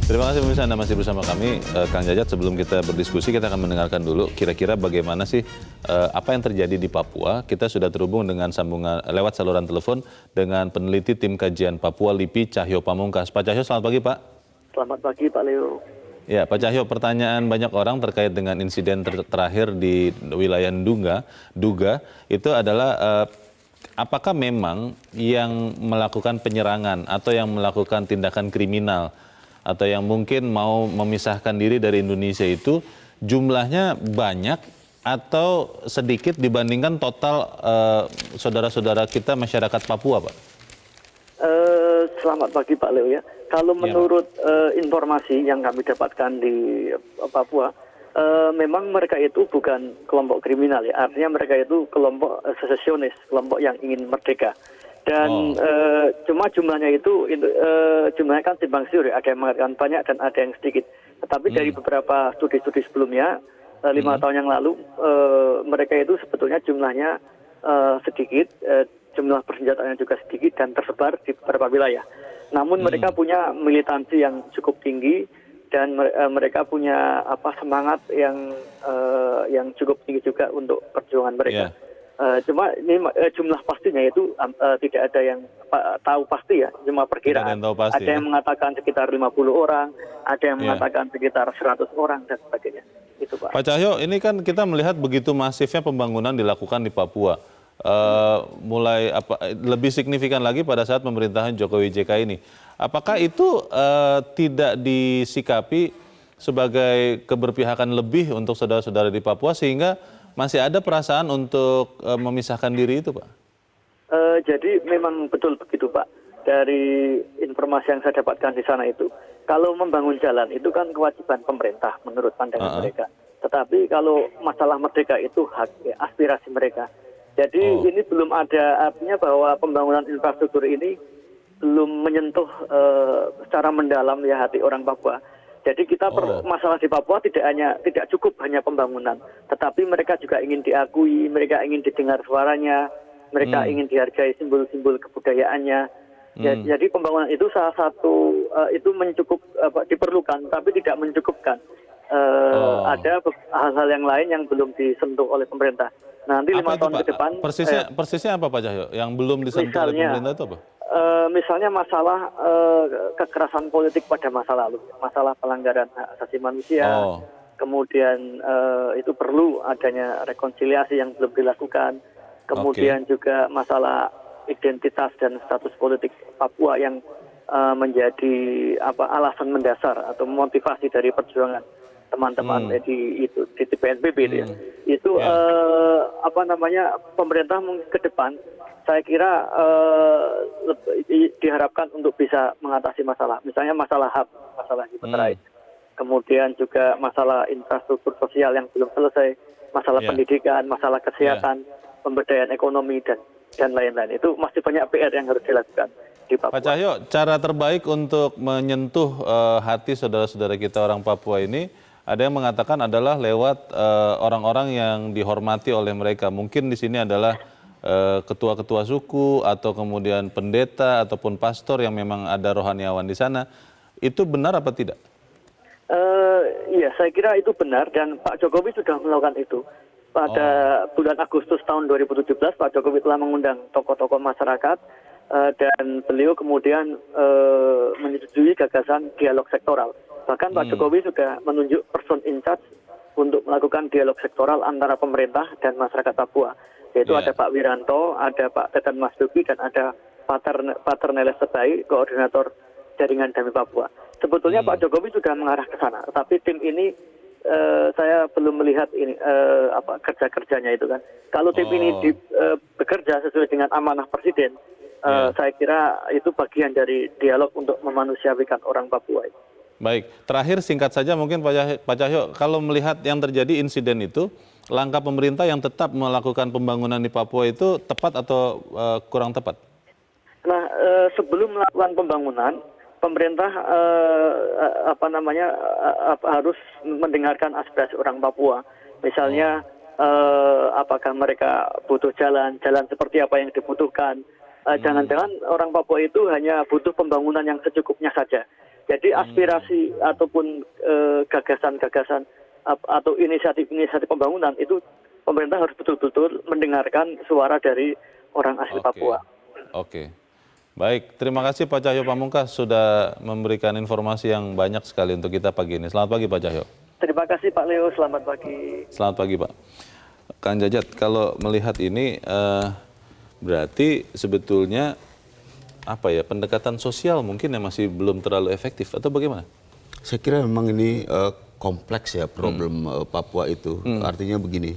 Terima kasih pemirsa Anda masih bersama kami. Kang Jajat, sebelum kita berdiskusi kita akan mendengarkan dulu kira-kira bagaimana sih apa yang terjadi di Papua. Kita sudah terhubung dengan sambungan lewat saluran telepon dengan peneliti tim kajian Papua LIPI Cahyo Pamungkas. Pak Cahyo, selamat pagi Pak. Selamat pagi Pak Leo. Ya Pak Cahyo, pertanyaan banyak orang terkait dengan insiden terakhir di wilayah Duga itu adalah apakah memang yang melakukan penyerangan atau yang melakukan tindakan kriminal atau yang mungkin mau memisahkan diri dari Indonesia itu jumlahnya banyak atau sedikit dibandingkan total saudara-saudara kita masyarakat Papua, Pak? Selamat pagi Pak Leo ya. Kalau menurut informasi yang kami dapatkan di Papua, memang mereka itu bukan kelompok kriminal ya. Artinya mereka itu kelompok sesesionis, kelompok yang ingin merdeka. Dan cuma jumlahnya itu jumlahnya kan timbang siur ya, ada yang mengatakan banyak dan ada yang sedikit. Tetapi dari beberapa studi-studi sebelumnya 5 tahun yang lalu mereka itu sebetulnya jumlahnya sedikit, jumlah persenjataannya juga sedikit dan tersebar di beberapa wilayah. Namun mereka punya militansi yang cukup tinggi dan mereka punya semangat yang cukup tinggi juga untuk perjuangan mereka. Cuma ini jumlah pastinya itu tidak ada yang tahu pasti ya, cuma perkiraan. Ada yang mengatakan sekitar 50 orang, ada yang mengatakan sekitar 100 orang dan sebagainya. Itu Pak. Pak Cahyo, ini kan kita melihat begitu masifnya pembangunan dilakukan di Papua. Mulai lebih signifikan lagi pada saat pemerintahan Jokowi JK ini. Apakah itu tidak disikapi sebagai keberpihakan lebih untuk saudara-saudara di Papua sehingga masih ada perasaan untuk memisahkan diri itu, Pak? Jadi memang betul begitu, Pak. Dari informasi yang saya dapatkan di sana itu, kalau membangun jalan itu kan kewajiban pemerintah menurut pandangan mereka. Tetapi kalau masalah merdeka itu hak ya, aspirasi mereka. Jadi ini belum ada, artinya bahwa pembangunan infrastruktur ini belum menyentuh secara mendalam ya hati orang Papua. Jadi kita masalah di Papua tidak cukup hanya pembangunan, tetapi mereka juga ingin diakui, mereka ingin didengar suaranya, mereka ingin dihargai simbol-simbol kebudayaannya. Jadi pembangunan itu salah satu itu diperlukan, tapi tidak mencukupkan. Ada hal-hal yang lain yang belum disentuh oleh pemerintah. Nanti 5 tahun ke depan. Persisnya apa Pak Cahyo? Yang belum disentuh oleh pemerintah itu apa? Misalnya masalah kekerasan politik pada masa lalu, masalah pelanggaran hak asasi manusia, kemudian itu perlu adanya rekonsiliasi yang belum dilakukan, kemudian juga masalah identitas dan status politik Papua yang menjadi alasan mendasar atau motivasi dari perjuangan teman-teman di PNPB itu ya. Itu pemerintah ke depan saya kira diharapkan untuk bisa mengatasi masalah, misalnya masalah HAM, masalah human rights, kemudian juga masalah infrastruktur sosial yang belum selesai, masalah pendidikan, masalah kesehatan, pemberdayaan ekonomi dan lain-lain. Itu masih banyak PR yang harus dilakukan di Papua. Pak Cahyo, cara terbaik untuk menyentuh hati saudara-saudara kita orang Papua ini, ada yang mengatakan adalah lewat orang-orang yang dihormati oleh mereka. Mungkin di sini adalah ketua-ketua suku atau kemudian pendeta ataupun pastor yang memang ada rohaniawan di sana. Itu benar apa tidak? Iya, saya kira itu benar dan Pak Jokowi sudah melakukan itu. Pada bulan Agustus tahun 2017, Pak Jokowi telah mengundang tokoh-tokoh masyarakat dan beliau kemudian menyetujui gagasan dialog sektoral. Bahkan Pak Jokowi sudah menunjuk person in charge untuk melakukan dialog sektoral antara pemerintah dan masyarakat Papua. Yaitu ada Pak Wiranto, ada Pak Teten Mas Duki, dan ada Pater Neles Sebai, koordinator jaringan Damai Papua. Sebetulnya Pak Jokowi sudah mengarah ke sana, tapi tim ini saya belum melihat ini kerja-kerjanya itu kan. Kalau tim ini bekerja sesuai dengan amanah Presiden, saya kira itu bagian dari dialog untuk memanusiawikan orang Papua. Baik, terakhir singkat saja mungkin Pak Cahyo, kalau melihat yang terjadi insiden itu, langkah pemerintah yang tetap melakukan pembangunan di Papua itu tepat atau kurang tepat? Nah, sebelum melakukan pembangunan, pemerintah harus mendengarkan aspirasi orang Papua. Misalnya, apakah mereka butuh jalan seperti apa yang dibutuhkan. Jangan-jangan orang Papua itu hanya butuh pembangunan yang secukupnya saja. Jadi aspirasi ataupun gagasan-gagasan atau inisiatif-inisiatif pembangunan itu pemerintah harus betul-betul mendengarkan suara dari orang asli Papua. Oke. Baik, terima kasih Pak Cahyo Pamungkas sudah memberikan informasi yang banyak sekali untuk kita pagi ini. Selamat pagi Pak Cahyo. Terima kasih Pak Leo, selamat pagi. Selamat pagi Pak. Kang Jajat, kalau melihat ini berarti sebetulnya apa ya, pendekatan sosial mungkin yang masih belum terlalu efektif atau bagaimana? Saya kira memang ini kompleks ya problem Papua itu. Artinya begini,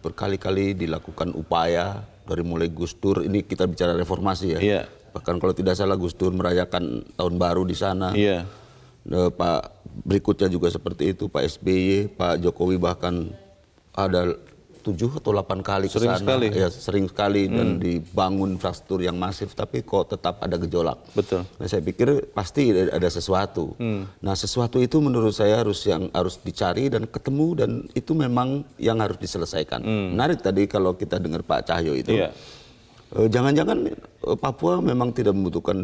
berkali-kali dilakukan upaya dari mulai Gus Dur, ini kita bicara reformasi ya. Iya. Bahkan kalau tidak salah Gus Dur merayakan tahun baru di sana. Iya. Pak berikutnya juga seperti itu, Pak SBY, Pak Jokowi bahkan ada 7 atau 8 kali ke sana. Sekali. Ya, sering sekali dan dibangun infrastruktur yang masif, tapi kok tetap ada gejolak. Betul. Nah, saya pikir pasti ada sesuatu. Nah, sesuatu itu menurut saya harus dicari dan ketemu, dan itu memang yang harus diselesaikan. Menarik tadi kalau kita dengar Pak Cahyo itu. Iya. Jangan-jangan Papua memang tidak membutuhkan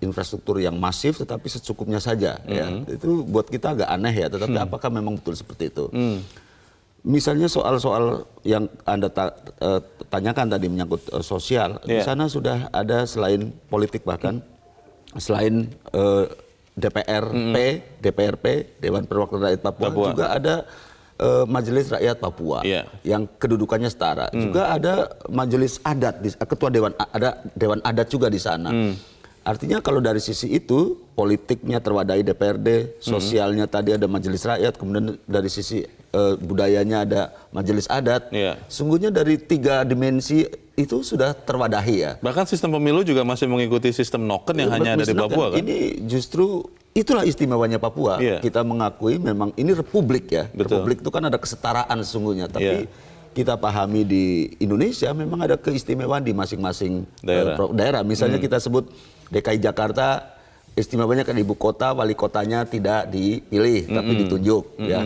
infrastruktur yang masif, tetapi secukupnya saja. Ya. Itu buat kita agak aneh ya, tetapi apakah memang betul seperti itu? Misalnya soal-soal yang Anda tanyakan tadi menyangkut sosial, di sana sudah ada selain politik bahkan, selain DPRP, Dewan Perwakilan Rakyat Papua, juga ada Majelis Rakyat Papua yang kedudukannya setara. Juga ada Majelis Adat, Ketua Dewan Adat juga di sana. Artinya kalau dari sisi itu, politiknya terwadahi DPRD, sosialnya tadi ada Majelis Rakyat, kemudian dari sisi budayanya ada Majelis Adat. Sungguhnya dari 3 dimensi itu sudah terwadahi ya. Bahkan sistem pemilu juga masih mengikuti sistem noken yang hanya ada di Papua kan? Ini justru itulah istimewanya Papua. Kita mengakui memang ini republik ya. Betul. Republik itu kan ada kesetaraan sesungguhnya, tapi kita pahami di Indonesia memang ada keistimewaan di masing-masing daerah. Misalnya kita sebut DKI Jakarta, istimewanya kan ibu kota, wali kotanya tidak dipilih tapi ditunjuk ya.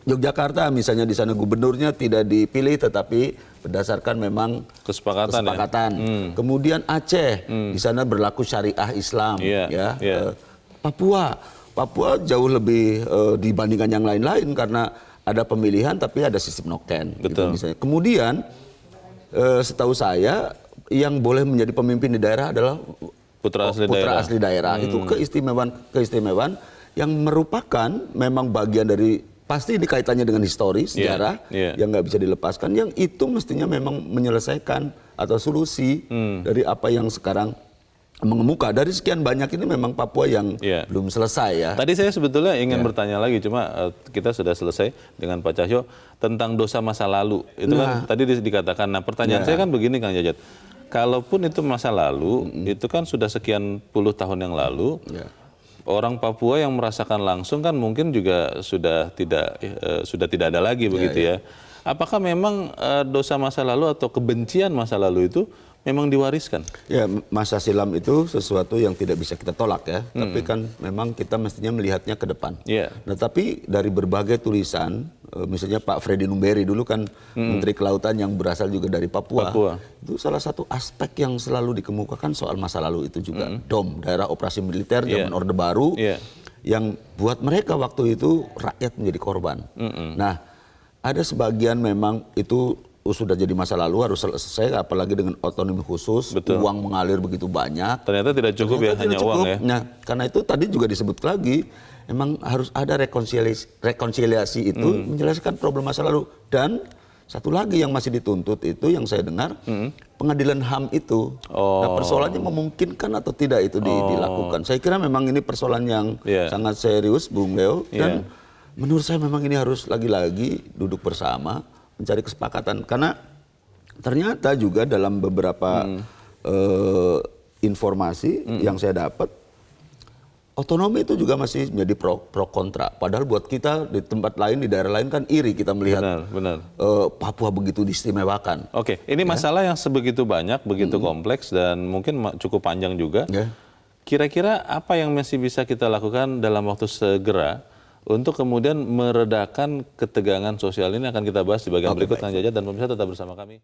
Yogyakarta misalnya di sana gubernurnya tidak dipilih tetapi berdasarkan memang kesepakatan. Kemudian Aceh di sana berlaku syariah Islam ya. Papua jauh lebih dibandingkan yang lain-lain karena ada pemilihan tapi ada sistem noken. Gitu, misalnya. Kemudian setahu saya yang boleh menjadi pemimpin di daerah adalah putra asli daerah. Itu keistimewaan yang merupakan memang bagian dari, pasti ini kaitannya dengan historis, sejarah yang nggak bisa dilepaskan, yang itu mestinya memang menyelesaikan atau solusi dari apa yang sekarang mengemuka. Dari sekian banyak ini memang Papua yang belum selesai ya. Tadi saya sebetulnya ingin bertanya lagi, cuma kita sudah selesai dengan Pak Cahyo tentang dosa masa lalu. Itu kan tadi dikatakan. Nah, pertanyaan saya kan begini Kang Jajat. Kalaupun itu masa lalu, itu kan sudah sekian puluh tahun yang lalu. Orang Papua yang merasakan langsung kan mungkin juga sudah tidak ada lagi begitu ya. Apakah memang dosa masa lalu atau kebencian masa lalu itu memang diwariskan? Ya, masa silam itu sesuatu yang tidak bisa kita tolak ya. Tapi kan memang kita mestinya melihatnya ke depan. Nah, tapi dari berbagai tulisan, misalnya Pak Freddy Numberi dulu kan Menteri Kelautan yang berasal juga dari Papua. Itu salah satu aspek yang selalu dikemukakan soal masa lalu itu juga. DOM, Daerah Operasi Militer zaman Orde Baru, yang buat mereka waktu itu rakyat menjadi korban. Nah, ada sebagian memang itu sudah jadi masa lalu, harus selesai, apalagi dengan otonomi khusus, uang mengalir begitu banyak. Ternyata tidak cukup hanya uang ya. Nah, karena itu tadi juga disebut lagi, memang harus ada rekonsiliasi itu menjelaskan problem masa lalu. Dan satu lagi yang masih dituntut itu yang saya dengar, pengadilan HAM itu. Nah, persoalannya memungkinkan atau tidak itu dilakukan. Saya kira memang ini persoalan yang sangat serius, Bung Leo. Dan menurut saya memang ini harus lagi-lagi duduk bersama, mencari kesepakatan, karena ternyata juga dalam beberapa informasi yang saya dapat, otonomi itu juga masih menjadi pro kontra. Padahal buat kita di tempat lain, di daerah lain kan iri kita melihat Papua begitu diistimewakan. Oke, ini masalah yang sebegitu banyak, begitu kompleks dan mungkin cukup panjang juga. Kira-kira apa yang masih bisa kita lakukan dalam waktu segera untuk kemudian meredakan ketegangan sosial ini? Akan kita bahas di bagian berikut, Kang Jajat, dan pemirsa tetap bersama kami.